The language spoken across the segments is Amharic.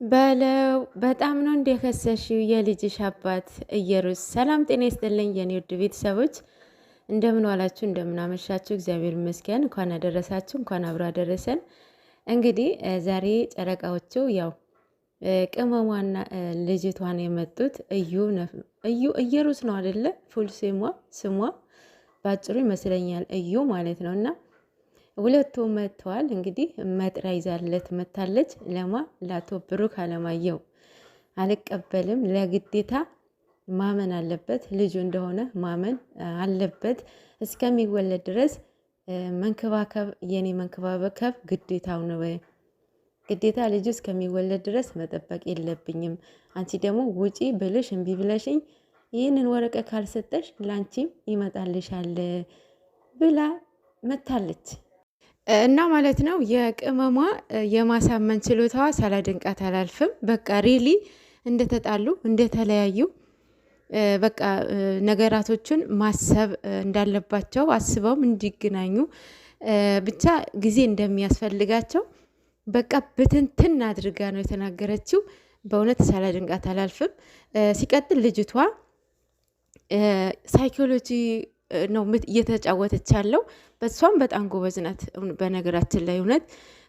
በለው በጣም ነው እንደከሰሽው የልጅሽ አባት እየሩስ። ሰላም ጤና ይስጥልኝ የኔ ውድ ቤተሰቦች፣ እንደምን ዋላችሁ? እንደምን አመሻችሁ? እግዚአብሔር ይመስገን። እንኳን አደረሳችሁ፣ እንኳን አብሮ አደረሰን። እንግዲህ ዛሬ ጨረቃዎቹ ያው ቅመሟና ልጅቷን የመጡት እዩ እየሩስ ነው አይደለ? ፉል ስሟ ባጭሩ ይመስለኛል እዩ ማለት ነው። እና ሁለቱ መጥተዋል። እንግዲህ መጥሪያ ይዛለት መታለች። ለማ ለአቶ ብሩክ አለማየሁ አልቀበልም፣ ለግዴታ ማመን አለበት፣ ልጁ እንደሆነ ማመን አለበት። እስከሚወለድ ድረስ መንከባከብ፣ የኔ መንከባከብ ግዴታው ነው። ግዴታ ልጁ እስከሚወለድ ድረስ መጠበቅ የለብኝም። አንቺ ደግሞ ውጪ ብልሽ እምቢ ብለሽኝ ይህንን ወረቀት ካልሰጠሽ ላንቺም ይመጣልሻል ብላ መታለች። እና ማለት ነው የቅመሟ የማሳመን ችሎታዋ ሳላደንቃት አላልፍም። በቃ ሪሊ እንደተጣሉ እንደተለያዩ በቃ ነገራቶችን ማሰብ እንዳለባቸው አስበውም እንዲገናኙ ብቻ ጊዜ እንደሚያስፈልጋቸው በቃ ብትንትን አድርጋ ነው የተናገረችው። በእውነት ሳላደንቃት አላልፍም። ሲቀጥል ልጅቷ ሳይኮሎጂ ነው እየተጫወተች ያለው። በሷም በጣም ጎበዝ ናት። በነገራችን ላይ እውነት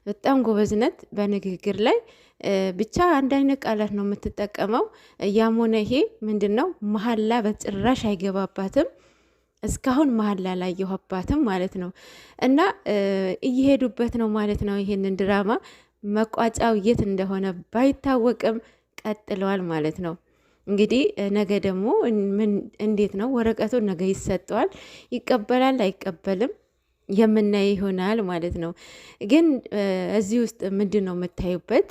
በጣም ጎበዝ ናት በንግግር ላይ። ብቻ አንድ አይነት ቃላት ነው የምትጠቀመው። ያም ሆነ ይሄ ምንድን ነው መሀላ በጭራሽ አይገባባትም። እስካሁን መሀላ አላየኋባትም ማለት ነው። እና እየሄዱበት ነው ማለት ነው። ይሄንን ድራማ መቋጫው የት እንደሆነ ባይታወቅም ቀጥለዋል ማለት ነው። እንግዲህ ነገ ደግሞ እንዴት ነው ወረቀቱን ነገ ይሰጠዋል። ይቀበላል አይቀበልም የምናይ ይሆናል ማለት ነው። ግን እዚህ ውስጥ ምንድን ነው የምታዩበት?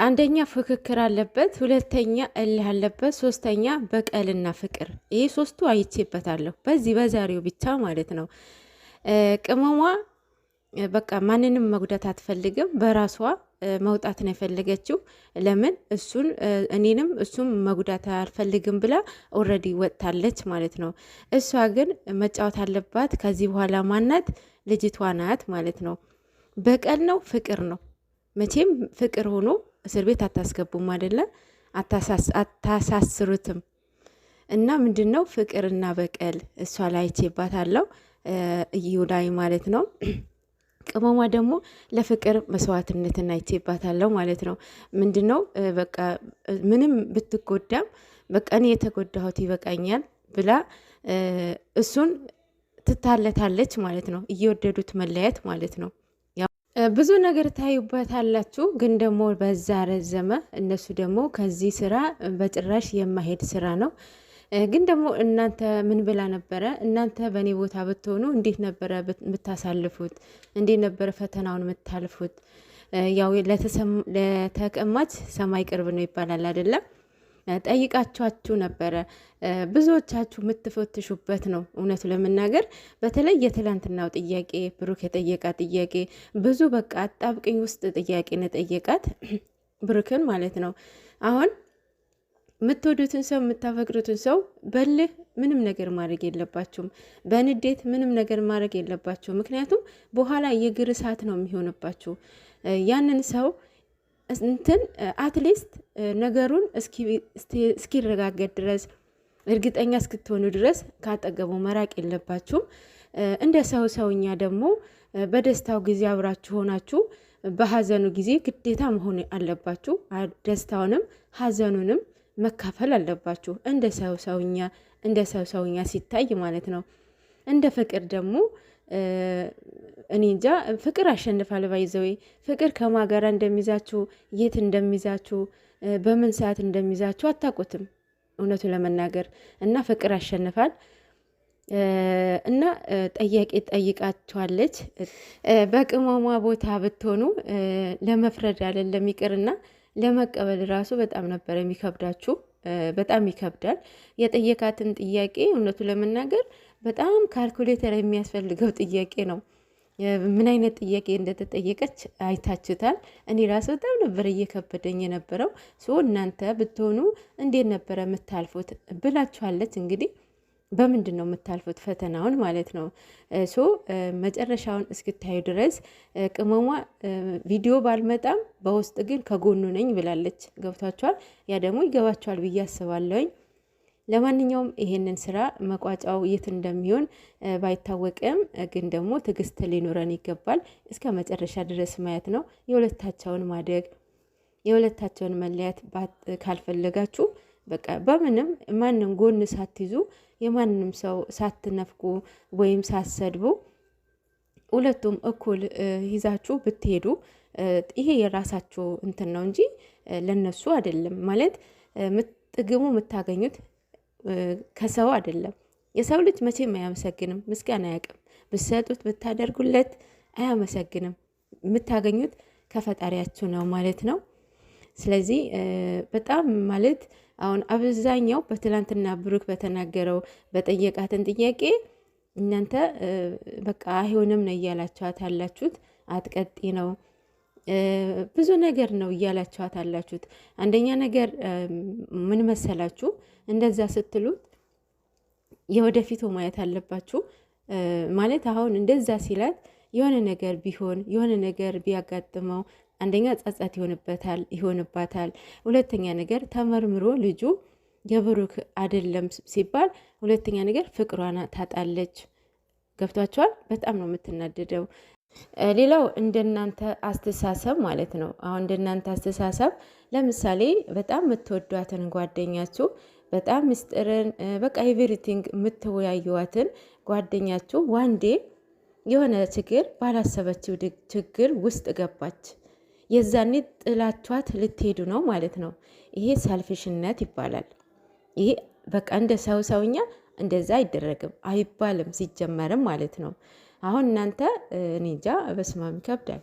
አንደኛ ፍክክር አለበት፣ ሁለተኛ እልህ አለበት፣ ሶስተኛ በቀልና ፍቅር። ይሄ ሶስቱ አይቼበታለሁ በዚህ በዛሬው ብቻ ማለት ነው። ቅመሟ በቃ ማንንም መጉዳት አትፈልግም። በራሷ መውጣት ነው የፈለገችው። ለምን እኔንም እሱም መጉዳት አልፈልግም ብላ ኦልሬዲ ወጥታለች ማለት ነው። እሷ ግን መጫወት አለባት። ከዚህ በኋላ ማናት? ልጅቷ ናት ማለት ነው። በቀል ነው ፍቅር ነው። መቼም ፍቅር ሆኖ እስር ቤት አታስገቡም አይደለ? አታሳስሩትም። እና ምንድን ነው ፍቅርና በቀል እሷ ላይ አይቼባታለሁ እዩዳይ ማለት ነው። ቅመሟ ደግሞ ለፍቅር መስዋዕትነትን አይቼባታለሁ ማለት ነው። ምንድነው በቃ ምንም ብትጎዳም በቃ እኔ የተጎዳሁት ይበቃኛል ብላ እሱን ትታለታለች ማለት ነው። እየወደዱት መለያየት ማለት ነው። ብዙ ነገር ታዩበታላችሁ። ግን ደግሞ በዛ ረዘመ። እነሱ ደግሞ ከዚህ ስራ በጭራሽ የማሄድ ስራ ነው። ግን ደግሞ እናንተ ምን ብላ ነበረ? እናንተ በእኔ ቦታ ብትሆኑ እንዴት ነበረ የምታሳልፉት? እንዴት ነበረ ፈተናውን የምታልፉት? ያው ለተቀማጭ ሰማይ ቅርብ ነው ይባላል አይደለም? ጠይቃችኋችሁ ነበረ። ብዙዎቻችሁ የምትፈትሹበት ነው። እውነቱ ለመናገር በተለይ የትላንትናው ጥያቄ ብሩክ የጠየቃ ጥያቄ ብዙ በቃ አጣብቅኝ ውስጥ ጥያቄ ነው ጠየቃት ብሩክን ማለት ነው። አሁን የምትወዱትን ሰው የምታፈቅሩትን ሰው በልህ ምንም ነገር ማድረግ የለባችሁም። በንዴት ምንም ነገር ማድረግ የለባችሁ። ምክንያቱም በኋላ የእግር እሳት ነው የሚሆንባችሁ። ያንን ሰው እንትን አትሊስት ነገሩን እስኪረጋገጥ ድረስ እርግጠኛ እስክትሆኑ ድረስ ካጠገቡ መራቅ የለባችሁም። እንደ ሰውኛ ደግሞ በደስታው ጊዜ አብራችሁ ሆናችሁ በሀዘኑ ጊዜ ግዴታ መሆን አለባችሁ። ደስታውንም ሀዘኑንም መካፈል አለባችሁ። እንደ ሰውኛ ሲታይ ማለት ነው። እንደ ፍቅር ደግሞ እኔ እንጃ ፍቅር አሸንፋል። ባይዘዌ ፍቅር ከማጋራ እንደሚዛችሁ የት እንደሚዛችሁ በምን ሰዓት እንደሚዛችሁ አታውቁትም እውነቱ ለመናገር እና ፍቅር አሸንፋል። እና ጠያቄ ጠይቃችኋለች። በቅመሟ ቦታ ብትሆኑ ለመፍረድ አይደለም ይቅርና ለመቀበል ራሱ በጣም ነበር የሚከብዳችሁ። በጣም ይከብዳል። የጠየቃትን ጥያቄ እውነቱ ለመናገር በጣም ካልኩሌተር የሚያስፈልገው ጥያቄ ነው። ምን አይነት ጥያቄ እንደተጠየቀች አይታችሁታል። እኔ ራሱ በጣም ነበር እየከበደኝ የነበረው። እናንተ ብትሆኑ እንዴት ነበረ የምታልፉት ብላችኋለች። እንግዲህ በምንድን ነው የምታልፉት ፈተናውን ማለት ነው። ሶ መጨረሻውን እስክታዩ ድረስ ቅመሟ ቪዲዮ ባልመጣም በውስጥ ግን ከጎኑ ነኝ ብላለች። ገብቷቸዋል። ያ ደግሞ ይገባቸዋል ብዬ አስባለሁኝ። ለማንኛውም ይሄንን ስራ መቋጫው የት እንደሚሆን ባይታወቅም ግን ደግሞ ትዕግስት ሊኖረን ይገባል። እስከ መጨረሻ ድረስ ማየት ነው። የሁለታቸውን ማደግ የሁለታቸውን መለያት ካልፈለጋችሁ በቃ በምንም ማንም ጎን ሳትይዙ የማንም ሰው ሳትነፍቁ ወይም ሳትሰድቡ ሁለቱም እኩል ይዛችሁ ብትሄዱ ይሄ የራሳችሁ እንትን ነው እንጂ ለነሱ አይደለም። ማለት ጥቅሙ የምታገኙት ከሰው አይደለም። የሰው ልጅ መቼም አያመሰግንም፣ ምስጋና አያውቅም። ብትሰጡት ብታደርጉለት አያመሰግንም። የምታገኙት ከፈጣሪያችሁ ነው ማለት ነው። ስለዚህ በጣም ማለት አሁን አብዛኛው በትላንትና ብሩክ በተናገረው በጠየቃትን ጥያቄ እናንተ በቃ አይሆንም ነው እያላችኋት ያላችሁት። አትቀጤ ነው ብዙ ነገር ነው እያላችኋት አላችሁት። አንደኛ ነገር ምን መሰላችሁ? እንደዛ ስትሉት የወደፊቱ ማየት አለባችሁ። ማለት አሁን እንደዛ ሲላት የሆነ ነገር ቢሆን የሆነ ነገር ቢያጋጥመው አንደኛ ጸጸት ይሆንባታል። ሁለተኛ ነገር ተመርምሮ ልጁ የብሩክ አይደለም ሲባል ሁለተኛ ነገር ፍቅሯን ታጣለች። ገብቷቸዋል። በጣም ነው የምትናደደው። ሌላው እንደናንተ አስተሳሰብ ማለት ነው። አሁን እንደናንተ አስተሳሰብ ለምሳሌ በጣም የምትወዷትን ጓደኛችሁ በጣም ምስጢርን በቃ ኤቭሪቲንግ የምትወያዩዋትን ጓደኛችሁ ዋንዴ የሆነ ችግር ባላሰበችው ችግር ውስጥ ገባች። የዛኔ ጥላቿት ልትሄዱ ነው ማለት ነው። ይሄ ሰልፊሽነት ይባላል። ይሄ በቃ እንደ ሰውኛ እንደዛ አይደረግም አይባልም ሲጀመርም ማለት ነው። አሁን እናንተ እኔ እንጃ በስማም ይከብዳል።